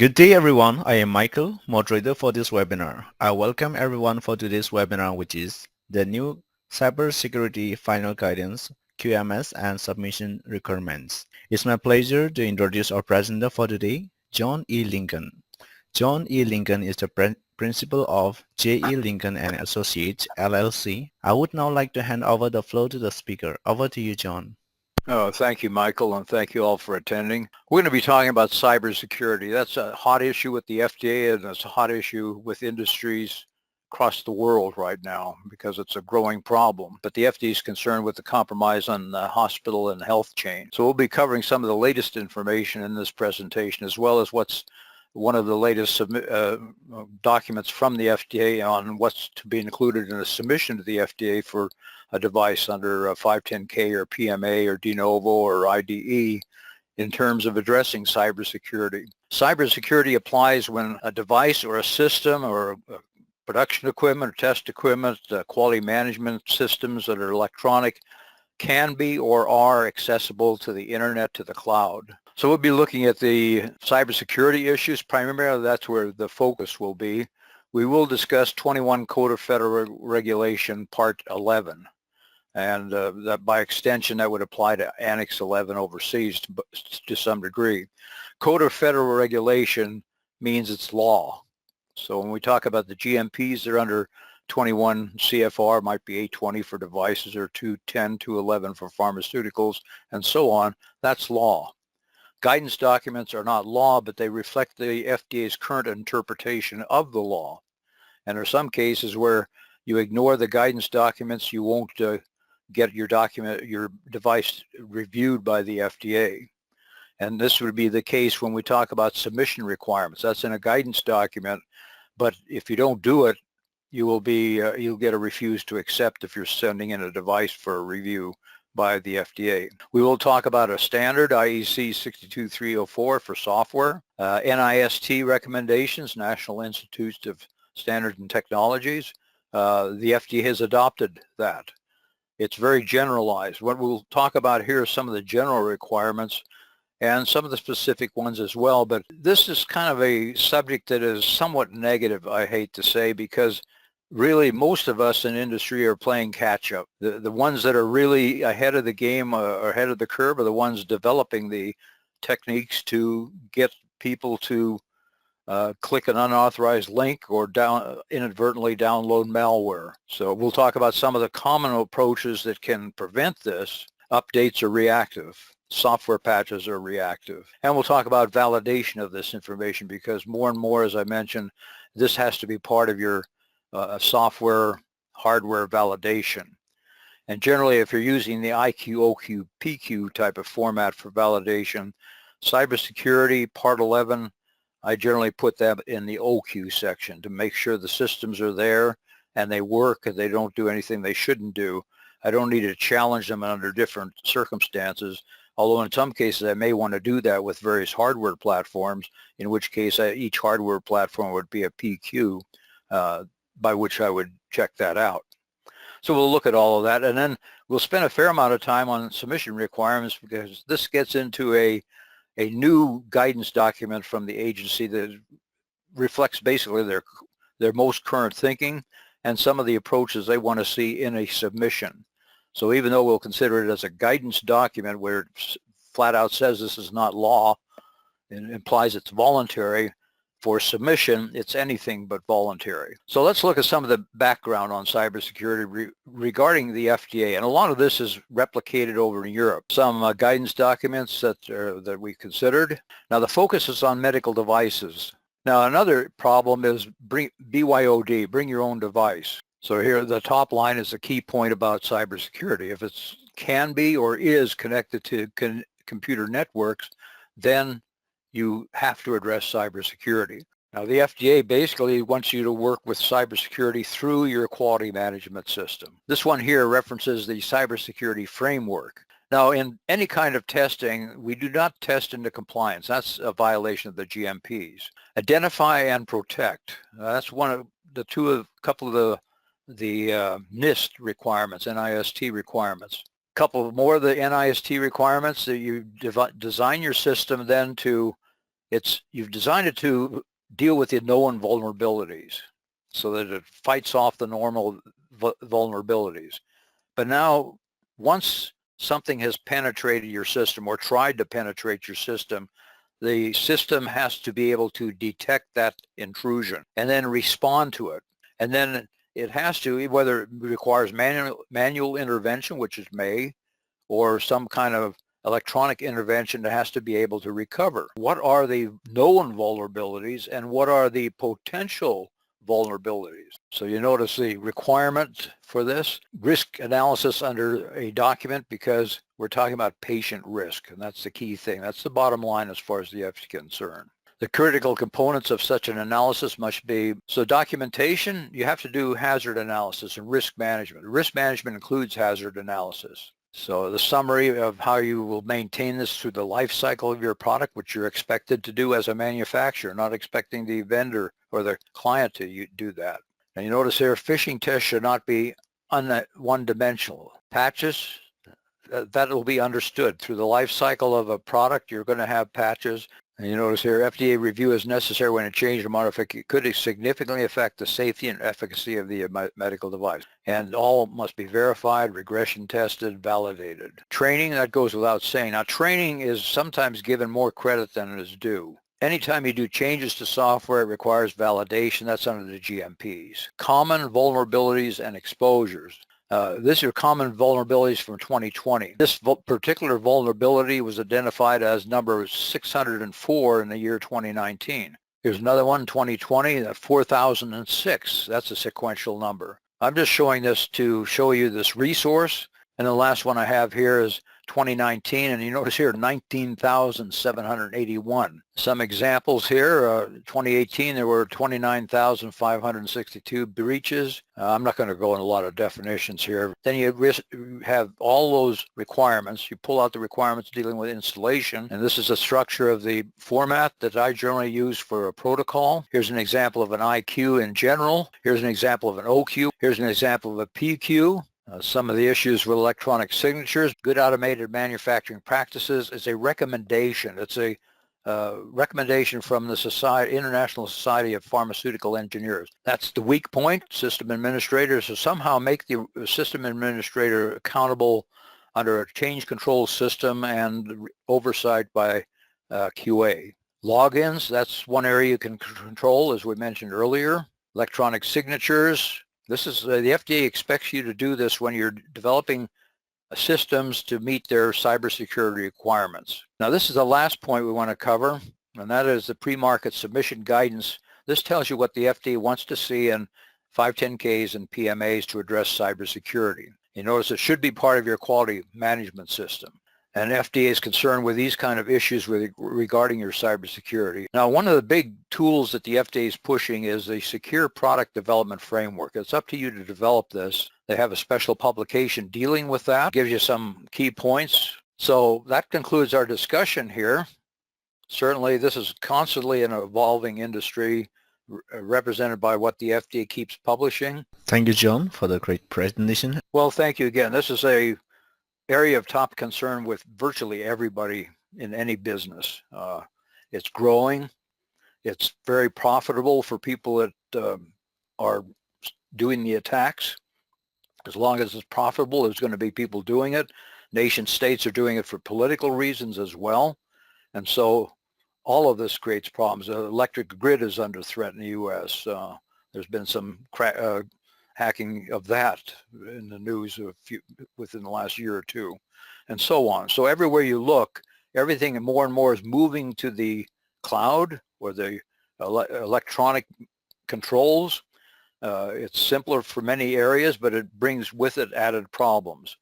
Good day everyone, I am Michael, moderator for this webinar. I welcome everyone for today's webinar, which is the new Cybersecurity Final Guidance, QMS and Submission Requirements. It's my pleasure to introduce our presenter for today, John E. Lincoln. John E. Lincoln is the principal of J. E. Lincoln and Associates, LLC. I would now like to hand over the floor to the speaker. Over to you, John. Oh, thank you, Michael, and thank you all for attending. We're going to be talking about cybersecurity. That's a hot issue with the FDA, and it's a hot issue with industries across the world right now because it's a growing problem. But the FDA is concerned with the compromise on the hospital and health chain. So we'll be covering some of the latest information in this presentation, as well as what's one of the latest documents from the FDA on what's to be included in a submission to the FDA for a device under 510K or PMA or de novo or IDE in terms of addressing cybersecurity. Cybersecurity applies when a device or a system or production equipment or test equipment, quality management systems that are electronic can be or are accessible to the internet, to the cloud. So we'll be looking at the cybersecurity issues. Primarily, that's where the focus will be. We will discuss 21 Code of Federal Regulation Part 11. And that by extension, that would apply to Annex 11 overseas to some degree. Code of Federal Regulation means it's law. So when we talk about the GMPs, they're under 21 CFR, might be 820 for devices or 210, 211 for pharmaceuticals, and so on. That's law. Guidance documents are not law, but they reflect the FDA's current interpretation of the law. And there are some cases where you ignore the guidance documents, you won't get your device reviewed by the FDA. And this would be the case when we talk about submission requirements. That's in a guidance document, but if you don't do it, you will be you'll get a refuse to accept if you're sending in a device for a review by the FDA. We will talk about a standard, IEC 62304 for software, NIST recommendations, National Institutes of Standards and Technologies. The FDA has adopted that. It's very generalized. What we'll talk about here are some of the general requirements and some of the specific ones as well. But this is kind of a subject that is somewhat negative, I hate to say, because really most of us in industry are playing catch up. The ones that are really ahead of the game or ahead of the curve are the ones developing the techniques to get people to click an unauthorized link or inadvertently download malware. So we'll talk about some of the common approaches that can prevent this. Updates are reactive. Software patches are reactive. And we'll talk about validation of this information because more and more, as I mentioned, this has to be part of your software hardware validation. And generally, if you're using the IQ, OQ, PQ type of format for validation, cybersecurity, Part 11, I generally put that in the OQ section to make sure the systems are there and they work and they don't do anything they shouldn't do. I don't need to challenge them under different circumstances, although in some cases I may want to do that with various hardware platforms, in which case each hardware platform would be a PQ by which I would check that out. So we'll look at all of that, and then we'll spend a fair amount of time on submission requirements because this gets into a new guidance document from the agency that reflects basically their most current thinking and some of the approaches they want to see in a submission. So even though we'll consider it as a guidance document where it flat out says this is not law and implies it's voluntary, for submission, it's anything but voluntary. So let's look at some of the background on cybersecurity regarding the FDA. And a lot of this is replicated over in Europe. Some guidance documents that we considered. Now the focus is on medical devices. Now another problem is BYOD, bring your own device. So here the top line is the key point about cybersecurity. If it can be or is connected to computer networks, then you have to address cybersecurity. Now the FDA basically wants you to work with cybersecurity through your quality management system. This one here references the cybersecurity framework. Now in any kind of testing, we do not test into compliance. That's a violation of the GMPs. Identify and protect. That's one of the couple of the NIST requirements, NIST requirements. Couple more of the NIST requirements that you design your system then to You've designed it to deal with the known vulnerabilities so that it fights off the normal vulnerabilities. But now, once something has penetrated your system or tried to penetrate your system, the system has to be able to detect that intrusion and then respond to it. And then it has to, whether it requires manual intervention, which it may, or some kind of electronic intervention, that has to be able to recover. What are the known vulnerabilities and what are the potential vulnerabilities? So you notice the requirement for this, risk analysis under a document, because we're talking about patient risk, and that's the key thing. That's the bottom line as far as the FDA is concerned. The critical components of such an analysis must be, so documentation, you have to do hazard analysis and risk management. Risk management includes hazard analysis. So the summary of how you will maintain this through the life cycle of your product, which you're expected to do as a manufacturer, not expecting the vendor or the client to do that. And you notice here, phishing tests should not be one-dimensional. Patches, that will be understood. Through the life cycle of a product, you're going to have patches. And you notice here, FDA review is necessary when a change or modification could significantly affect the safety and efficacy of the medical device. And all must be verified, regression tested, validated. Training, that goes without saying. Now, training is sometimes given more credit than it is due. Anytime you do changes to software, it requires validation. That's under the GMPs. Common vulnerabilities and exposures. These are common vulnerabilities from 2020. This particular vulnerability was identified as number 604 in the year 2019. Here's another one, 2020, 4006. That's a sequential number. I'm just showing this to show you this resource. And the last one I have here is 2019, and you notice here 19,781. Some examples here, 2018 there were 29,562 breaches. I'm not going to go in a lot of definitions here. Then you have all those requirements. You pull out the requirements dealing with installation, and this is a structure of the format that I generally use for a protocol. Here's an example of an IQ in general. Here's an example of an OQ. Here's an example of a PQ. Some of the issues with electronic signatures, good automated manufacturing practices is a recommendation. It's a recommendation from the International Society of Pharmaceutical Engineers. That's the weak point, system administrators. So somehow make the system administrator accountable under a change control system and oversight by QA. Logins, that's one area you can control, as we mentioned earlier. Electronic signatures. This is the FDA expects you to do this when you're developing systems to meet their cybersecurity requirements. Now, this is the last point we want to cover, and that is the pre-market submission guidance. This tells you what the FDA wants to see in 510Ks and PMAs to address cybersecurity. You notice it should be part of your quality management system. And FDA is concerned with these kind of issues regarding your cybersecurity. Now, one of the big tools that the FDA is pushing is the Secure Product Development Framework. It's up to you to develop this. They have a special publication dealing with that, gives you some key points. So that concludes our discussion here. Certainly, this is constantly an evolving industry represented by what the FDA keeps publishing. Thank you, John, for the great presentation. Well, thank you again. This is a area of top concern with virtually everybody in any business. It's growing. It's very profitable for people that are doing the attacks. As long as it's profitable, there's going to be people doing it. Nation states are doing it for political reasons as well. And so all of this creates problems. The electric grid is under threat in the U.S. There's been some hacking of that in the news within the last year or two, and so on. So everywhere you look, everything more and more is moving to the cloud or the electronic controls. It's simpler for many areas, but it brings with it added problems.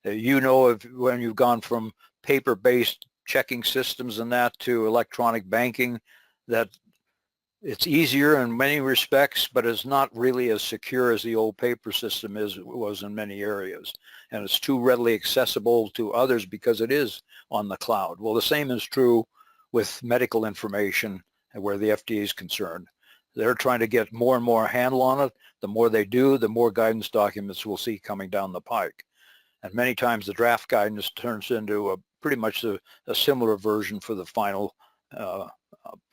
You know, when you've gone from paper-based checking systems and that to electronic banking, that it's easier in many respects, but it's not really as secure as the old paper system was in many areas. And it's too readily accessible to others because it is on the cloud. Well, the same is true with medical information where the FDA is concerned. They're trying to get more and more handle on it. The more they do, the more guidance documents we'll see coming down the pike. And many times the draft guidance turns into pretty much a similar version for the final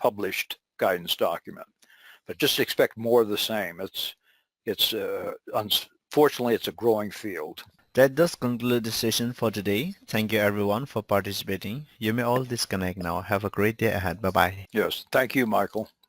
published guidance document. But just expect more of the same. Unfortunately, it's a growing field. That does conclude the session for today. Thank you everyone for participating. You may all disconnect now. Have a great day ahead. Bye-bye. Yes, thank you, Michael.